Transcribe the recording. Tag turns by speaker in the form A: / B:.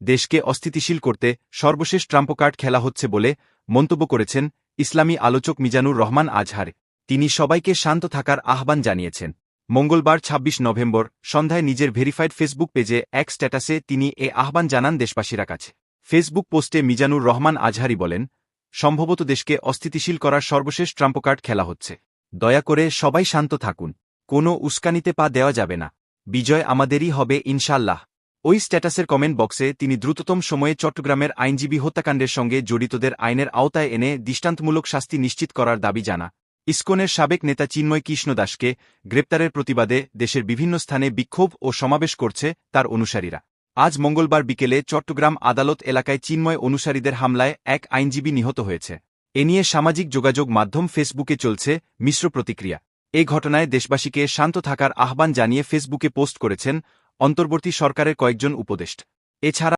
A: দেশকে অস্থিতিশীল করতে সর্বশেষ ট্রাম্প কার্ড খেলা হচ্ছে বলে মন্তব্য করেছেন ইসলামী আলোচক মিজানুর রহমান আজহার। তিনি সবাইকে শান্ত থাকার আহ্বান জানিয়েছেন। মঙ্গলবার ২৬ নভেম্বর সন্ধ্যায় নিজের ভেরিফাইড ফেসবুক পেজে এক স্ট্যাটাসে তিনি এ আহ্বান জানান দেশবাসীর কাছে। ফেসবুক পোস্টে মিজানুর রহমান আজহারি বলেন, সম্ভবত দেশকে অস্থিতিশীল করার সর্বশেষ ট্রাম্প কার্ড খেলা হচ্ছে। দয়া করে সবাই শান্ত থাকুন। কোনো উস্কানিতে পা দেওয়া যাবে না। বিজয় আমাদেরই হবে ইনশাল্লাহ। ওই স্ট্যাটাসের কমেন্ট বক্সে তিনি দ্রুততম সময়ে চট্টগ্রামের আইনজীবী হত্যাকাণ্ডের সঙ্গে জড়িতদের আইনের আওতায় এনে দৃষ্টান্তমূলক শাস্তি নিশ্চিত করার দাবি জানা। ইসকনের সাবেক নেতা চিন্ময় কৃষ্ণ দাসকে গ্রেপ্তারের প্রতিবাদে দেশের বিভিন্ন স্থানে বিক্ষোভ ও সমাবেশ করছে তার অনুসারীরা। আজ মঙ্গলবার বিকেলে চট্টগ্রাম আদালত এলাকায় চিন্ময় অনুসারীদের হামলায় এক আইনজীবী নিহত হয়েছে। এ নিয়ে সামাজিক যোগাযোগ মাধ্যম ফেসবুকে চলছে মিশ্র প্রতিক্রিয়া। এ ঘটনায় দেশবাসীকে শান্ত থাকার আহ্বান জানিয়ে ফেসবুকে পোস্ট করেছেন অন্তর্বর্তী সরকারের কয়েকজন উপদেষ্টা। এছাড়া